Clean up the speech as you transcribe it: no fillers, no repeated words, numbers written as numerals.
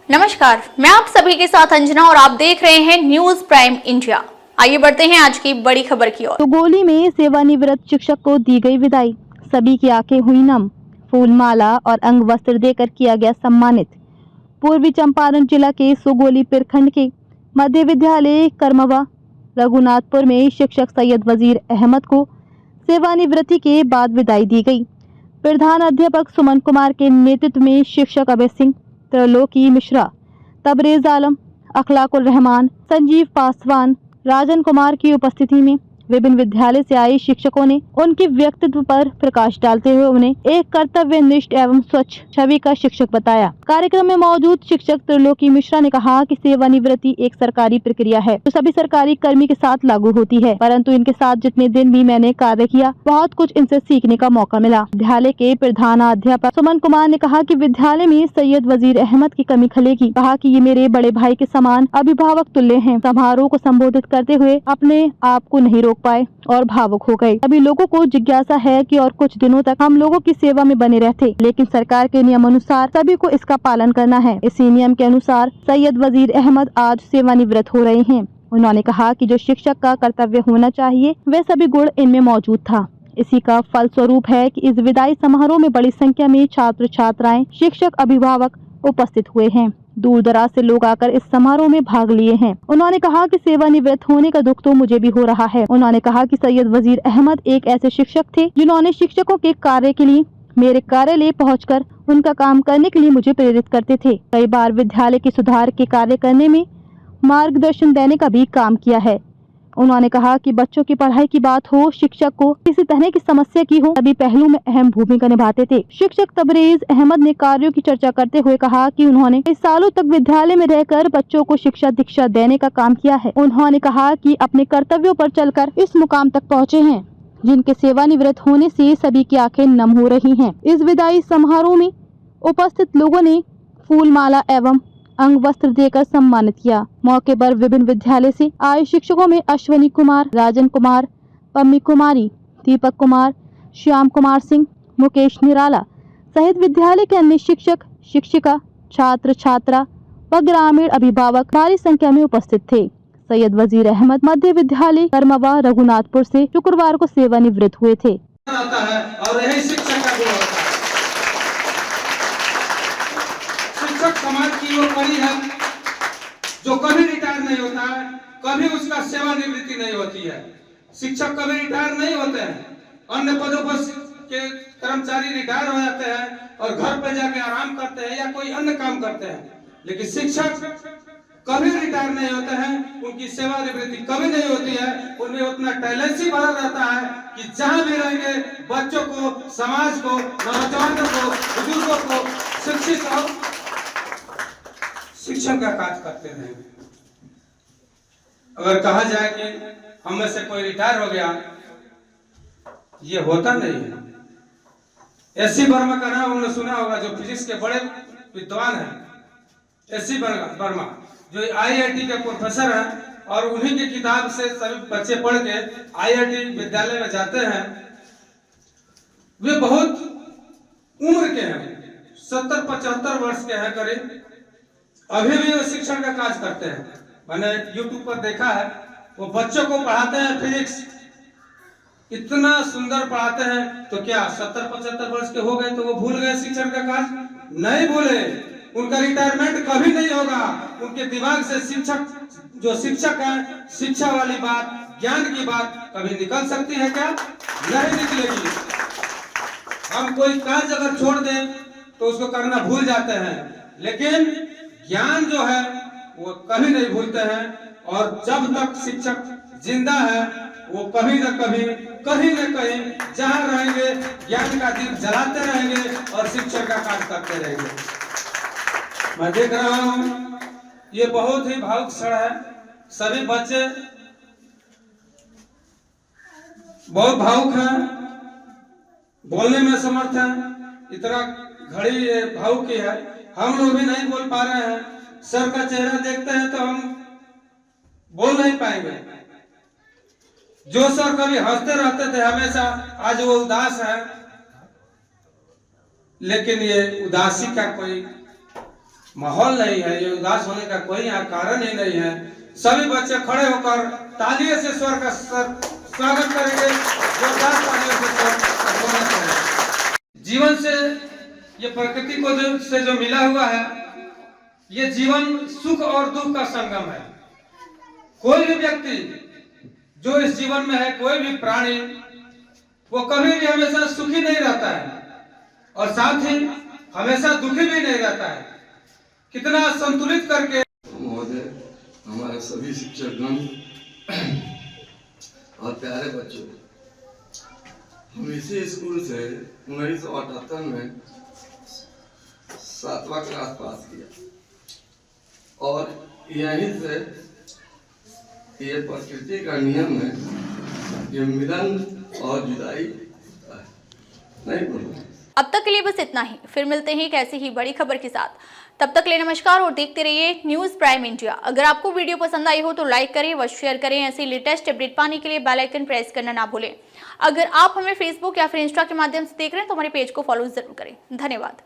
नमस्कार, मैं आप सभी के साथ अंजना और आप देख रहे हैं न्यूज प्राइम इंडिया। आइए बढ़ते हैं आज की बड़ी खबर की ओर। सुगोली में सेवानिवृत्त शिक्षक को दी गई विदाई, सभी की आंखें हुई नम, फूलमाला और अंग वस्त्र देकर किया गया सम्मानित। पूर्वी चंपारण जिला के सुगोली प्रखंड के मध्य विद्यालय करमवा रघुनाथपुर में शिक्षक सैयद वजीर अहमद को सेवानिवृत्ति के बाद विदाई दी गई। प्रधान अध्यापक सुमन कुमार के नेतृत्व में शिक्षक अभय सिंह, त्रिलोकी मिश्रा, तबरेज आलम, अखलाकुर रहमान, संजीव पासवान, राजन कुमार की उपस्थिति में विभिन्न विद्यालय से आए शिक्षकों ने उनके व्यक्तित्व पर प्रकाश डालते हुए उन्हें एक कर्तव्यनिष्ठ एवं स्वच्छ छवि का शिक्षक बताया। कार्यक्रम में मौजूद शिक्षक त्रिलोकी मिश्रा ने कहा कि सेवानिवृत्ति एक सरकारी प्रक्रिया है जो सभी सरकारी कर्मी के साथ लागू होती है, परंतु इनके साथ जितने दिन भी मैंने कार्य किया बहुत कुछ इनसे सीखने का मौका मिला। विद्यालय के प्रधानाध्यापक सुमन कुमार ने कहा कि विद्यालय में सैयद वजीर अहमद की कमी खलेगी। कहा कि ये मेरे बड़े भाई के समान अभिभावक तुल्य हैं। समारोह को संबोधित करते हुए अपने आप को नहीं पाए और भावुक हो गए। सभी लोगों को जिज्ञासा है कि और कुछ दिनों तक हम लोगों की सेवा में बने रहते, लेकिन सरकार के नियम अनुसार सभी को इसका पालन करना है। इसी नियम के अनुसार सैयद वजीर अहमद आज सेवानिवृत्त हो रहे हैं। उन्होंने कहा कि जो शिक्षक का कर्तव्य होना चाहिए वह सभी गुण इनमें मौजूद था। इसी का फल स्वरूप है कि इस विदाई समारोह में बड़ी संख्या में छात्र छात्राएं, शिक्षक, अभिभावक उपस्थित हुए हैं। दूर दराज से लोग आकर इस समारोह में भाग लिए हैं। उन्होंने कहा कि सेवानिवृत्त होने का दुख तो मुझे भी हो रहा है। उन्होंने कहा कि सैयद वजीर अहमद एक ऐसे शिक्षक थे जिन्होंने शिक्षकों के कार्य के लिए मेरे कार्यालय पहुंचकर उनका काम करने के लिए मुझे प्रेरित करते थे। कई बार विद्यालय के सुधार के कार्य करने में मार्गदर्शन देने का भी काम किया है। उन्होंने कहा कि बच्चों की पढ़ाई की बात हो, शिक्षक को किसी तरह की समस्या की हो, सभी पहलुओं में अहम भूमिका निभाते थे। शिक्षक तबरेज अहमद ने कार्यों की चर्चा करते हुए कहा कि उन्होंने कई सालों तक विद्यालय में रहकर बच्चों को शिक्षा दीक्षा देने का काम किया है। उन्होंने कहा कि अपने कर्तव्यों पर चलकर इस मुकाम तक पहुँचे हैं जिनके सेवानिवृत्त होने से सभी की आंखें नम हो रही हैं। इस विदाई समारोह में उपस्थित लोगों ने फूल माला एवं अंग वस्त्र देकर सम्मानित किया। मौके पर विभिन्न विद्यालय से आए शिक्षकों में अश्विनी कुमार, राजन कुमार, पम्मी कुमारी, दीपक कुमार, श्याम कुमार सिंह, मुकेश निराला सहित विद्यालय के अन्य शिक्षक, शिक्षिका, छात्र छात्रा व ग्रामीण अभिभावक भारी संख्या में उपस्थित थे। सैयद वजीर अहमद मध्य विद्यालय करमवा रघुनाथपुर से शुक्रवार को सेवानिवृत्त हुए थे। और यही शिक्षक का गुण होता है। शिक्षक समाज की वो कड़ी है जो कभी रिटायर नहीं होता है, कभी उसका सेवानिवृत्ति नहीं होती है। शिक्षक कभी रिटायर नहीं होते हैं। अन्य पदों पर के कर्मचारी रिटायर हो जाते हैं और घर पर जाके आराम करते हैं या कोई अन्य काम करते हैं, लेकिन शिक्षक कभी रिटायर नहीं होते हैं। उनकी सेवानिवृत्ति कभी नहीं होती है। उनमें उतना टैलेंट ही भरा रहता है कि जहां भी रहेंगे बच्चों को, समाज को, नौजवानों को, बुजुर्गों को शिक्षित और शिक्षण का कार्य करते रहे। अगर कहा जाए कि हम में से कोई रिटायर हो गया, ये होता नहीं है। एससी वर्मा का नाम हमने सुना होगा, जो फिजिक्स के बड़े विद्वान हैं। एससी वर्मा जो आईआईटी के प्रोफेसर हैं और उन्हीं की किताब से सभी बच्चे पढ़ के आईआईटी विद्यालय में जाते हैं। वे बहुत उम्र के हैं, 70-75 वर्ष के हैं करीब। अभी भी वो शिक्षण का कार्य करते हैं। मैंने YouTube पर देखा है, वो बच्चों को पढ़ाते हैं फिजिक्स, इतना सुंदर पढ़ाते हैं। तो क्या 70-75 वर्ष के हो गए तो वो भूल गए शिक्षण का कार्य? नहीं भूले। उनका रिटायरमेंट कभी नहीं होगा। उनके दिमाग से शिक्षक है, शिक्षा वाली बात, ज्ञान की बात कभी निकल सकती है क्या? नहीं निकलेगी। हम कोई कार्य अगर छोड़ दें तो उसको करना भूल जाते हैं, लेकिन ज्ञान जो है वो कभी नहीं भूलते हैं। और जब तक शिक्षक जिंदा है वो कभी न कभी, कहीं न कहीं जहां रहेंगे ज्ञान का दीप जलाते रहेंगे और शिक्षण का कार्य करते रहेंगे। मैं देख रहा हूं ये बहुत ही भावुक क्षण है। सभी बच्चे बहुत भावुक हैं, बोलने में समर्थ हैं। इतना घड़ी भावुक ही है। हम लोग भी नहीं बोल पा रहे हैं। सर का चेहरा देखते हैं तो हम बोल नहीं पाएंगे। जो सर कभी हंसते रहते थे हमेशा, आज वो उदास है। लेकिन ये उदासी का कोई माहौल नहीं है, ये उदास होने का कोई यहाँ कारण ही नहीं है। सभी बच्चे खड़े होकर तालियों से स्वर का स्वागत करेंगे, जोरदार तालियों से स्वर का स्वागत करेंगे। जीवन से ये प्रकृति को जो मिला हुआ है, ये जीवन सुख और दुख का संगम है। कोई भी व्यक्ति जो इस जीवन में है, कोई भी प्राणी, वो कभी भी हमेशा सुखी नहीं रहता है और साथ ही हमेशा दुखी भी नहीं रहता है। कितना संतुलित करके महोदय, हमारे सभी शिक्षकगण और प्यारे बच्चों, हम इसी स्कूल से 1978 में 7वां क्लास पास किया और यहीं से ये प्रकृति का नियम है कि मिलन और जुदाई होता है, नहीं बोलूँ। अब तक के लिए बस इतना ही, फिर मिलते हैं एक ऐसी ही बड़ी खबर के साथ। तब तक के लिए नमस्कार और देखते रहिए न्यूज़ प्राइम इंडिया। अगर आपको वीडियो पसंद आई हो तो लाइक करें व शेयर करें। ऐसी लेटेस्ट अपडेट पाने के लिए बेल आइकन प्रेस करना ना भूलें। अगर आप हमें फेसबुक या फिर इंस्टा के माध्यम से देख रहे हैं तो हमारे पेज को फॉलो जरूर करें। धन्यवाद।